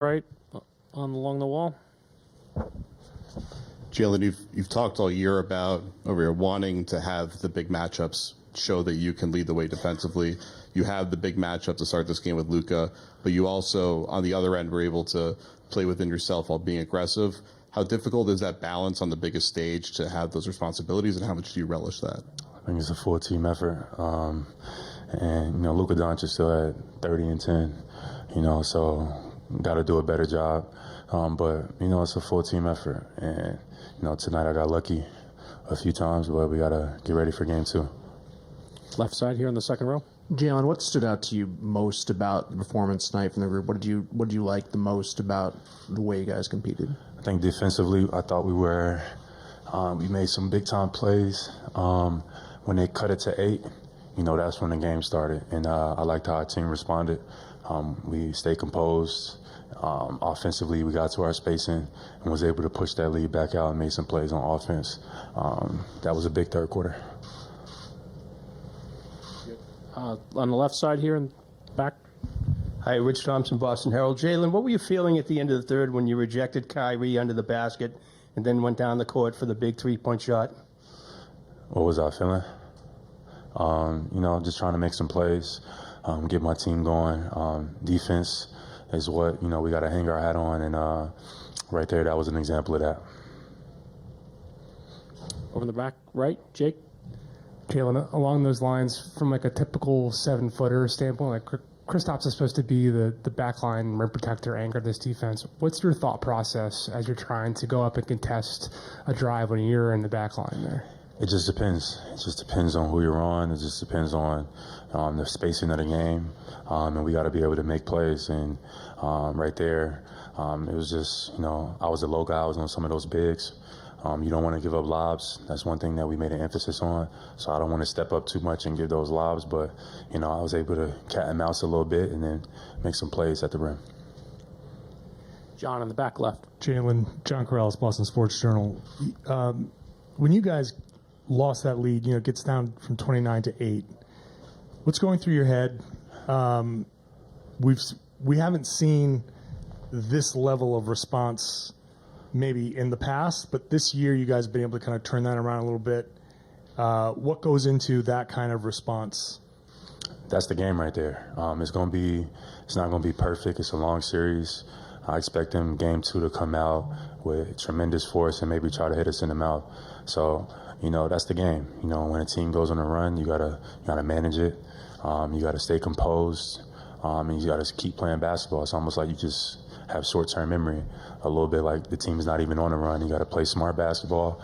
right along the wall. Jaylen, you've talked all year about over here wanting to have the big matchups show that you can lead the way defensively. You have the big matchup to start this game with Luka, but you also, on the other end, were able to play within yourself while being aggressive. How difficult is that balance on the biggest stage to have those responsibilities, and how much do you relish that? I think it's a full team effort. And Luka Doncic still at 30 and 10, so got to do a better job. But it's a full team effort. And, tonight I got lucky a few times, but we got to get ready for game 2. Left side here in the second row. Jaylen, what stood out to you most about the performance tonight from the group? What did you like the most about the way you guys competed? I think defensively, I thought we made some big time plays. When they cut it to 8, that's when the game started. And I liked how our team responded. We stayed composed. Offensively, we got to our spacing and was able to push that lead back out and made some plays on offense. That was a big third quarter. On the left side here in back. Hi, Rich Thompson, Boston Herald. Jaylen, what were you feeling at the end of the third when you rejected Kyrie under the basket and then went down the court for the big three-point shot? What was I feeling? Just trying to make some plays, get my team going. Defense is what, we got to hang our hat on. And right there, that was an example of that. Over the back right, Jake. Jaylen, along those lines, from like a typical 7-footer standpoint, like Kristaps is supposed to be the backline rim protector, anchor this defense. What's your thought process as you're trying to go up and contest a drive when you're in the backline there? It just depends. It just depends on who you're on. It just depends on the spacing of the game, and we got to be able to make plays. And right there, it was just, I was the low guy. I was on some of those bigs. You don't want to give up lobs. That's one thing that we made an emphasis on. So I don't want to step up too much and give those lobs. But, I was able to cat and mouse a little bit and then make some plays at the rim. John in the back left. Jaylen, John Corrales, Boston Sports Journal. When you guys lost that lead, it gets down from 29 to 8. What's going through your head? We haven't seen this level of response maybe in the past, but this year you guys have been able to kind of turn that around a little bit. What goes into that kind of response? That's the game right there. It's not going to be perfect. It's a long series. I expect them game 2 to come out with tremendous force and maybe try to hit us in the mouth. So, that's the game. When a team goes on a run, you gotta manage it. You gotta stay composed, and you gotta keep playing basketball. It's almost like you just have short-term memory, a little bit like the team is not even on a run. You gotta play smart basketball,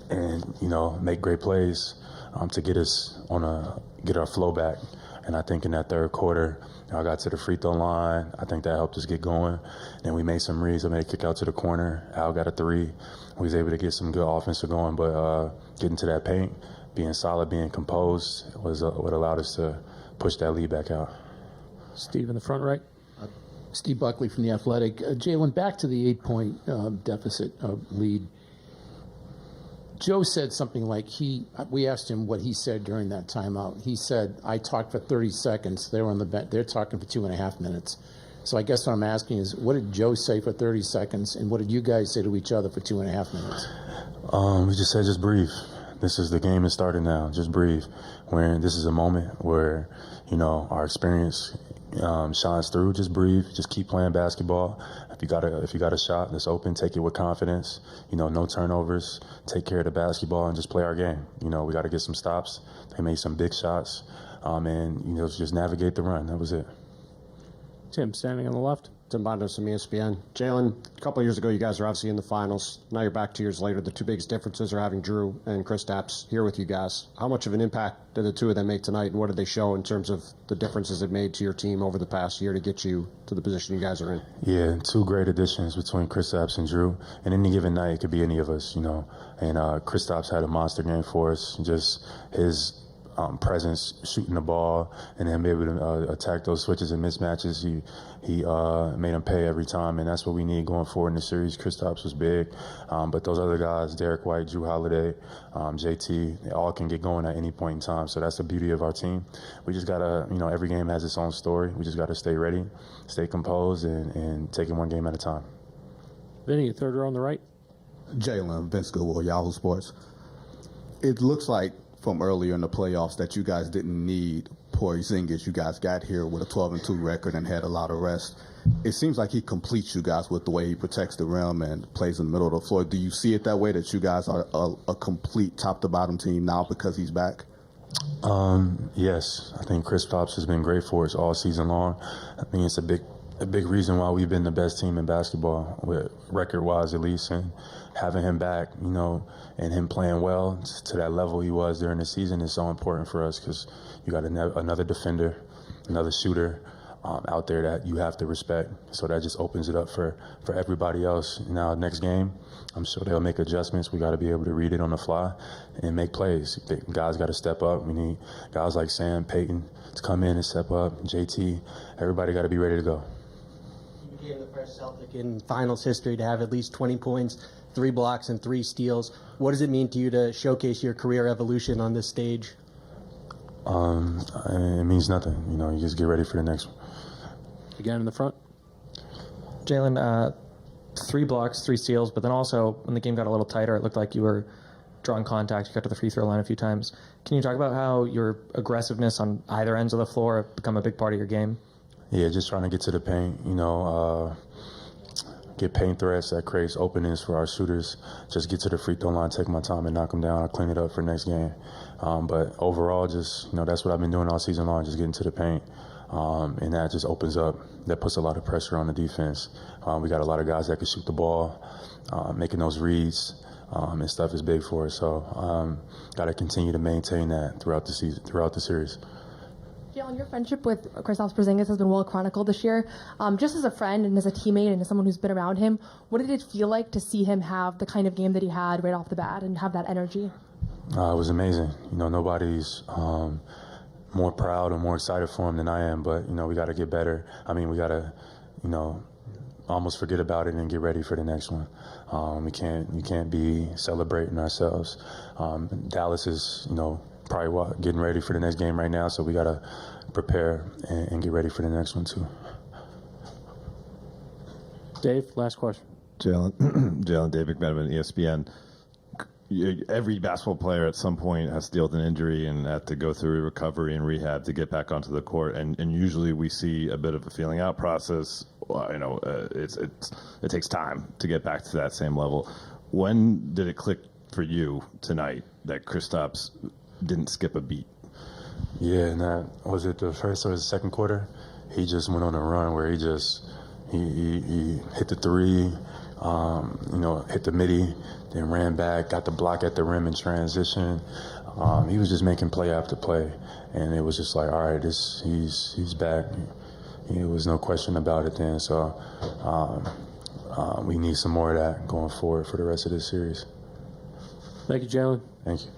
and make great plays to get our flow back. And I think in that third quarter, I got to the free throw line. I think that helped us get going. Then we made some reads. I made a kick out to the corner. Al got a 3. We was able to get some good offensive going, but getting to that paint, being solid, being composed was what allowed us to push that lead back out. Steve in the front right. Steve Buckley from The Athletic. Jaylen, back to the 8-point deficit lead. Joe said something like we asked him what he said during that timeout. He said, I talked for 30 seconds. They were on the bench. They're talking for 2.5 minutes. So I guess what I'm asking is, what did Joe say for 30 seconds, and what did you guys say to each other for 2.5 minutes? We just said, just breathe. The game is starting now. Just breathe. This is a moment where, our experience shines through. Just breathe. Just keep playing basketball. If you got a shot that's open, take it with confidence. No turnovers. Take care of the basketball and just play our game. We got to get some stops. They made some big shots, and just navigate the run. That was it. Tim standing on the left. Tim Bondos from ESPN. Jaylen, a couple of years ago, you guys were obviously in the finals. Now you're back 2 years later. The two biggest differences are having Drew and Kristaps here with you guys. How much of an impact did the two of them make tonight, and what did they show in terms of the differences it made to your team over the past year to get you to the position you guys are in? Yeah, 2 great additions between Kristaps and Drew. And any given night, it could be any of us, And Kristaps had a monster game for us. Just his presence shooting the ball and then be able to attack those switches and mismatches. He made them pay every time, and that's what we need going forward in the series. Kristaps was big, but those other guys, Derek White, Drew Holiday, JT, they all can get going at any point in time. So that's the beauty of our team. We just gotta, every game has its own story. We just gotta stay ready, stay composed, and take it one game at a time. Vinny, third row on the right. Jaylen, Vince Goodwill, Yahoo Sports. It looks like from earlier in the playoffs that you guys didn't need Porzingis. You guys got here with a 12-2 record and had a lot of rest. It seems like he completes you guys with the way he protects the rim and plays in the middle of the floor. Do you see it that way, that you guys are a complete top-to-bottom team now because he's back? Yes, I think Kristaps has been great for us all season long. I think it's a big reason why we've been the best team in basketball, record-wise at least, and having him back, and him playing well to that level he was during the season is so important for us because you got another defender, another shooter out there that you have to respect. So that just opens it up for everybody else. Now, next game, I'm sure they'll make adjustments. We got to be able to read it on the fly and make plays. The guys got to step up. We need guys like Sam, Peyton to come in and step up, JT. Everybody got to be ready to go. You became the first Celtic in finals history to have at least 20 points, 3 blocks, and 3 steals. What does it mean to you to showcase your career evolution on this stage? It means nothing. You just get ready for the next one. Again in the front. Jaylen, 3 blocks, 3 steals, but then also when the game got a little tighter, it looked like you were drawing contact. You got to the free throw line a few times. Can you talk about how your aggressiveness on either ends of the floor have become a big part of your game? Yeah, just trying to get to the paint, get paint threats that creates openings for our shooters. Just get to the free throw line, take my time and knock them down. I'll clean it up for next game. But overall, just, that's what I've been doing all season long, just getting to the paint. And that just opens up, that puts a lot of pressure on the defense. We got a lot of guys that can shoot the ball, making those reads and stuff is big for us. So got to continue to maintain that throughout the season, throughout the series. Jaylen, your friendship with Kristaps Porzingis has been well chronicled this year. Just as a friend and as a teammate and as someone who's been around him, what did it feel like to see him have the kind of game that he had right off the bat and have that energy? It was amazing. Nobody's more proud or more excited for him than I am, but, we got to get better. We got to, almost forget about it and get ready for the next one. We can't be celebrating ourselves. Dallas is, probably getting ready for the next game right now, so we got to prepare and get ready for the next one too. Dave, last question. Jaylen, Dave McMenamin, ESPN. Every basketball player at some point has to deal with an injury and have to go through recovery and rehab to get back onto the court, and usually we see a bit of a feeling out process. It takes time to get back to that same level. When did it click for you tonight that Kristaps didn't skip a beat? Yeah, and that was it the first or the second quarter. He just went on a run where he hit the 3, hit the midi, then ran back, got the block at the rim in transition. He was just making play after play, and it was just like, all right, he's back. There was no question about it then. So we need some more of that going forward for the rest of this series. Thank you, Jaylen. Thank you.